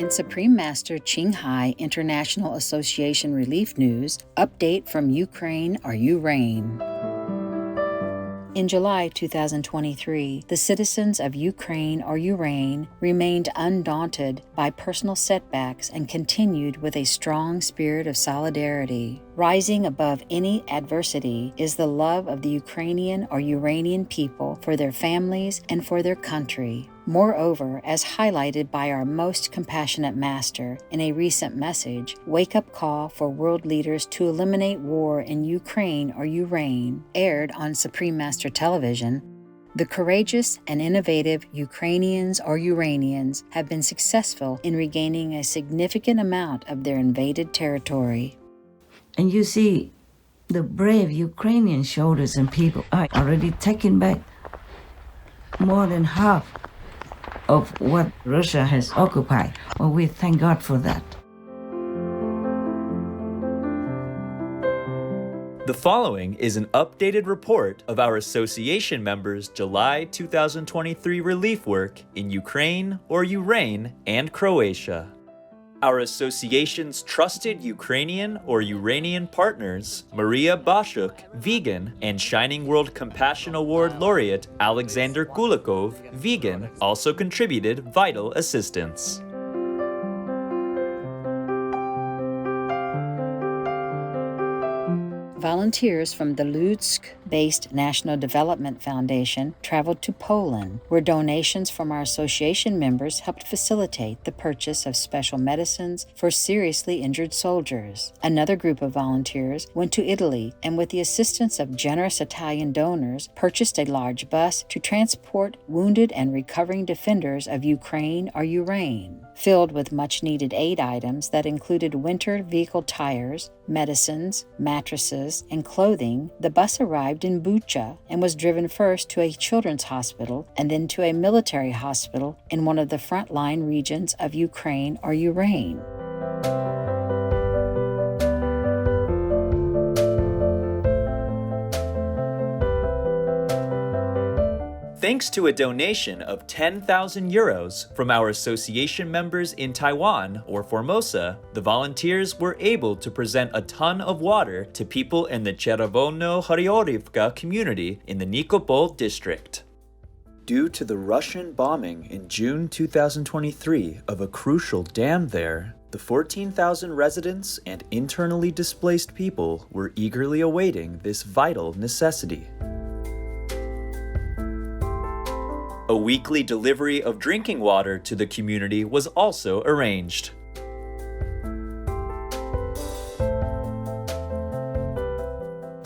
In Supreme Master Ching Hai International Association Relief News, update from Ukraine or Ureign. In July 2023, the citizens of Ukraine or Ureign remained undaunted by personal setbacks and continued with a strong spirit of solidarity. Rising above any adversity is the love of the Ukrainian or Uranian people for their families and for their country. Moreover, as highlighted by our most compassionate master in a recent message, wake-up call for world leaders to eliminate war in Ukraine or Ureign, aired on Supreme Master Television, the courageous and innovative Ukrainians or Uranians have been successful in regaining a significant amount of their invaded territory. And you see, the brave Ukrainian soldiers and people are already taking back more than half of what Russia has occupied. Well, we thank God for that. The following is an updated report of our association members' July 2023 relief work in Ukraine or Ureign and Croatia. Our association's trusted Ukrainian or Uranian partners, Maria Bashuk, vegan, and Shining World Compassion Award laureate Alexander Kulikov, vegan, also contributed vital assistance. Volunteers from the Lutsk-based National Development Foundation traveled to Poland, where donations from our association members helped facilitate the purchase of special medicines for seriously injured soldiers. Another group of volunteers went to Italy and, with the assistance of generous Italian donors, purchased a large bus to transport wounded and recovering defenders of Ukraine or Ureign. Filled with much-needed aid items that included winter vehicle tires, medicines, mattresses, and clothing, the bus arrived in Bucha and was driven first to a children's hospital and then to a military hospital in one of the front-line regions of Ukraine or Ureign. Thanks to a donation of 10,000 euros from our association members in Taiwan or Formosa, the volunteers were able to present a ton of water to people in the Chervono-Horiorivka community in the Nikopol district. Due to the Russian bombing in June 2023 of a crucial dam there, the 14,000 residents and internally displaced people were eagerly awaiting this vital necessity. A weekly delivery of drinking water to the community was also arranged.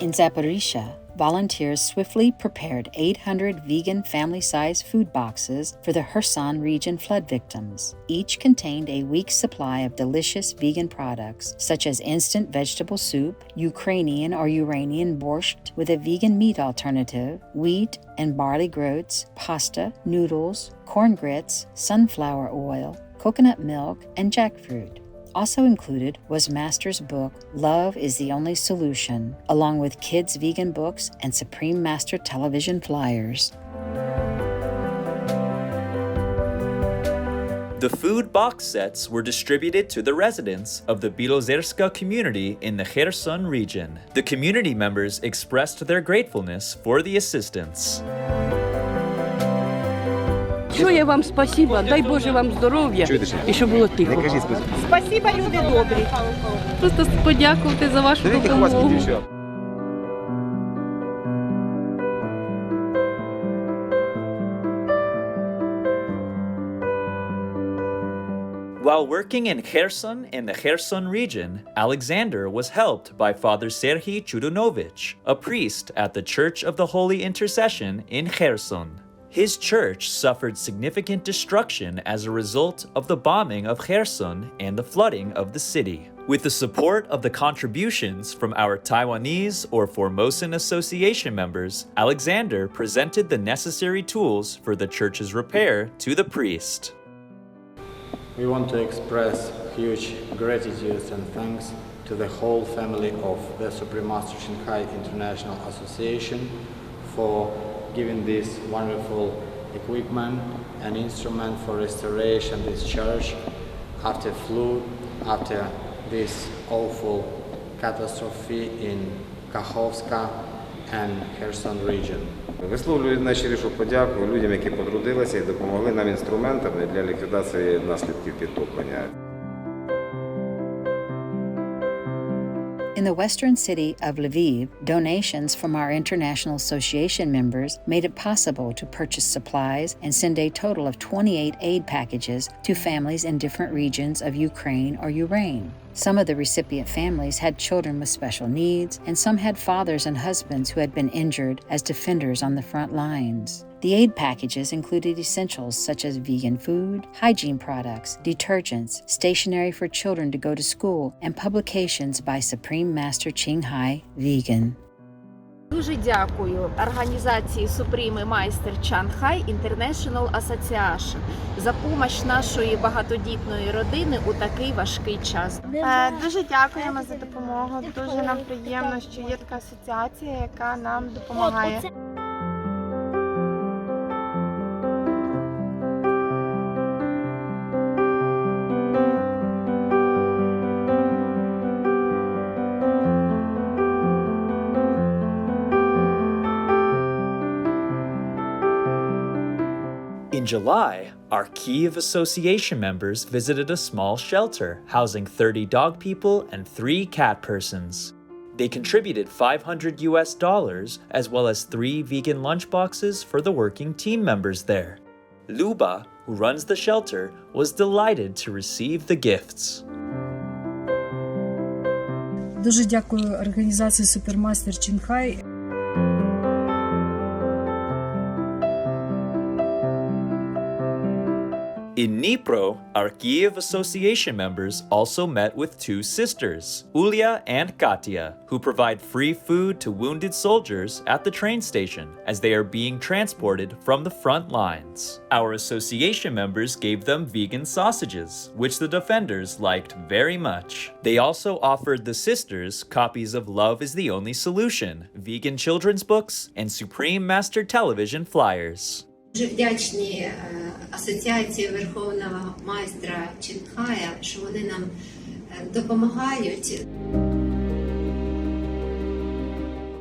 In Zaporizhzhia, volunteers swiftly prepared 800 vegan family-sized food boxes for the Kherson region flood victims. Each contained a week's supply of delicious vegan products, such as instant vegetable soup, Ukrainian or Uranian borscht with a vegan meat alternative, wheat and barley groats, pasta, noodles, corn grits, sunflower oil, coconut milk, and jackfruit. Also included was Master's book, Love is the Only Solution, along with kids' vegan books and Supreme Master television flyers. The food box sets were distributed to the residents of the Bilozerska community in the Kherson region. The community members expressed their gratefulness for the assistance. Большое вам спасибо, дай Боже вам здоров'я і щоб було тихо. Спасибо, люди добрі. Просто подякувати за вашу допомогу. While working in Kherson in the Kherson region, Alexander was helped by Father Serhiy Chudunovich, a priest at the Church of the Holy Intercession in Kherson. His church suffered significant destruction as a result of the bombing of Kherson and the flooding of the city. With the support of the contributions from our Taiwanese or Formosan Association members, Alexander presented the necessary tools for the church's repair to the priest. We want to express huge gratitude and thanks to the whole family of the Supreme Master Shanghai International Association for giving this wonderful equipment and instrument for restoration of this church, after flood, after this awful catastrophe in Kakhovska and Kherson region. Висловлюю найщирішу подяку людям, які потрудилися і допомогли нам інструментами для ліквідації наслідків підтоплення. In the western city of Lviv, donations from our International Association members made it possible to purchase supplies and send a total of 28 aid packages to families in different regions of Ukraine or Ureign. Some of the recipient families had children with special needs, and some had fathers and husbands who had been injured as defenders on the front lines. The aid packages included essentials such as vegan food, hygiene products, detergents, stationery for children to go to school, and publications by Supreme Master Qinghai Vegan. Дуже дякую організації Supreme Master Shanghai International Association за допомогу нашої багатодітної родини у такий важкий час. Дуже дякуємо за допомогу. Дуже нам приємно, що є така асоціація, яка нам допомагає. In July, our Kyiv Association members visited a small shelter housing 30 dog people and 3 cat persons. They contributed $500 as well as 3 vegan lunchboxes for the working team members there. Luba, who runs the shelter, was delighted to receive the gifts. Дуже дякую організації Супермастер Чинхай. In Dnipro, our Kyiv Association members also met with 2 sisters, Ulya and Katya, who provide free food to wounded soldiers at the train station as they are being transported from the front lines. Our association members gave them vegan sausages, which the defenders liked very much. They also offered the sisters copies of Love is the Only Solution, vegan children's books, and Supreme Master television flyers. Дуже вдячні асоціації Верховного майстра Чинхая, що вони нам допомагають.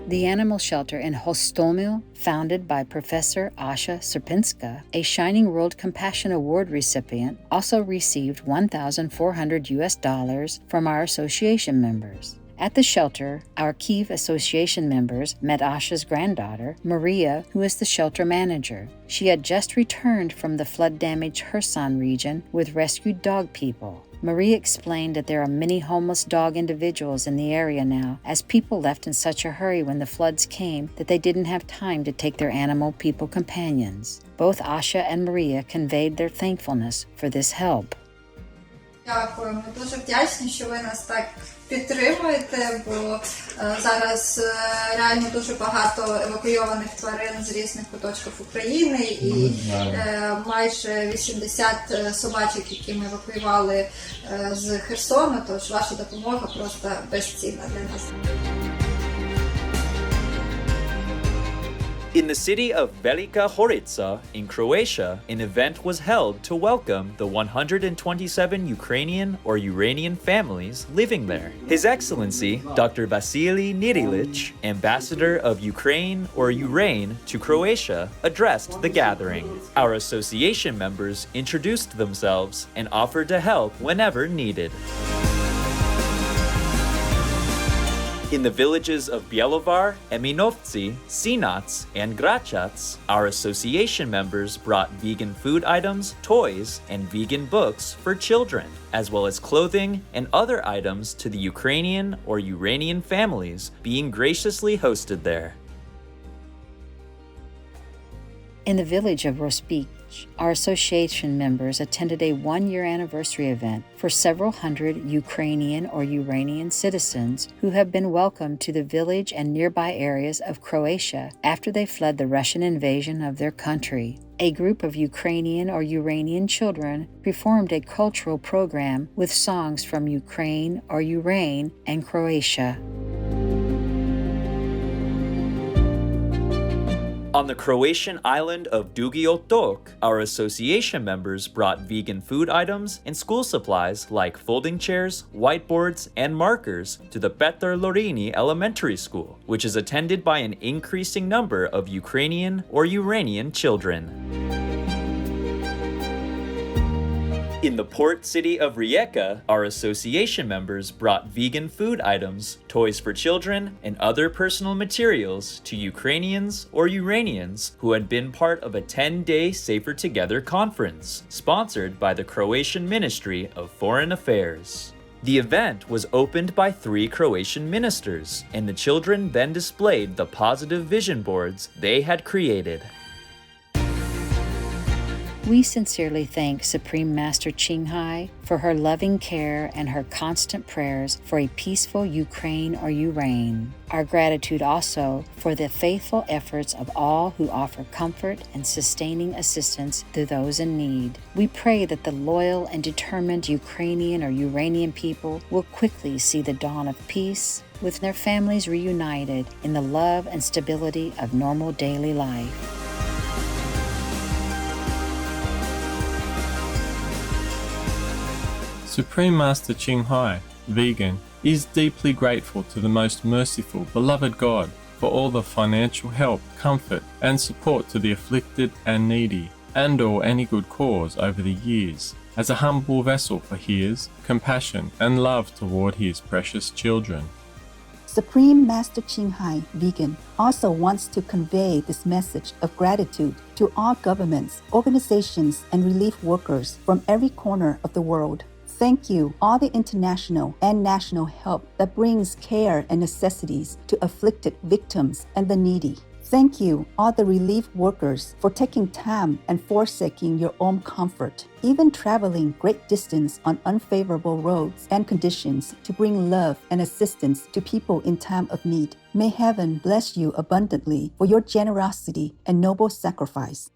The animal shelter in Hostomel, founded by Professor Asha Serpinska, a Shining World Compassion Award recipient, also received $1,400 from our association members. At the shelter, our Kyiv Association members met Asha's granddaughter, Maria, who is the shelter manager. She had just returned from the flood-damaged Kherson region with rescued dog people. Maria explained that there are many homeless dog individuals in the area now, as people left in such a hurry when the floods came that they didn't have time to take their animal people companions. Both Asha and Maria conveyed their thankfulness for this help. Дякую, ми дуже вдячні, що ви нас так підтримуєте, бо зараз реально дуже багато евакуйованих тварин з різних куточків України і майже 80 собачок, які ми евакуювали з Херсону, тож ваша допомога просто безцінна для нас. In the city of Velika Gorica in Croatia, an event was held to welcome the 127 Ukrainian or Uranian families living there. His Excellency, Dr. Vasily Nirilich, ambassador of Ukraine or Ureign to Croatia, addressed the gathering. Our association members introduced themselves and offered to help whenever needed. In the villages of Bielovar, Eminovci, Sinats, and Grachats, our association members brought vegan food items, toys, and vegan books for children, as well as clothing and other items to the Ukrainian or Uranian families being graciously hosted there. In the village of Rospich, our association members attended a one-year anniversary event for several hundred Ukrainian or Uranian citizens who have been welcomed to the village and nearby areas of Croatia after they fled the Russian invasion of their country. A group of Ukrainian or Uranian children performed a cultural program with songs from Ukraine or Ureign and Croatia. On the Croatian island of Dugi Otok, our association members brought vegan food items and school supplies like folding chairs, whiteboards, and markers to the Petar Lorini Elementary School, which is attended by an increasing number of Ukrainian or Uranian children. In the port city of Rijeka, our association members brought vegan food items, toys for children, and other personal materials to Ukrainians or Uranians who had been part of a 10-day Safer Together conference, sponsored by the Croatian Ministry of Foreign Affairs. The event was opened by 3 Croatian ministers, and the children then displayed the positive vision boards they had created. We sincerely thank Supreme Master Qinghai for her loving care and her constant prayers for a peaceful Ukraine or Ureign. Our gratitude also for the faithful efforts of all who offer comfort and sustaining assistance to those in need. We pray that the loyal and determined Ukrainian or Uranian people will quickly see the dawn of peace, with their families reunited in the love and stability of normal daily life. Supreme Master Qinghai, vegan, is deeply grateful to the most merciful, beloved God for all the financial help, comfort, and support to the afflicted and needy, and/or any good cause over the years, as a humble vessel for his compassion and love toward his precious children. Supreme Master Qinghai, vegan, also wants to convey this message of gratitude to all governments, organizations, and relief workers from every corner of the world. Thank you, all the international and national help that brings care and necessities to afflicted victims and the needy. Thank you, all the relief workers, for taking time and forsaking your own comfort, even traveling great distance on unfavorable roads and conditions to bring love and assistance to people in time of need. May heaven bless you abundantly for your generosity and noble sacrifice.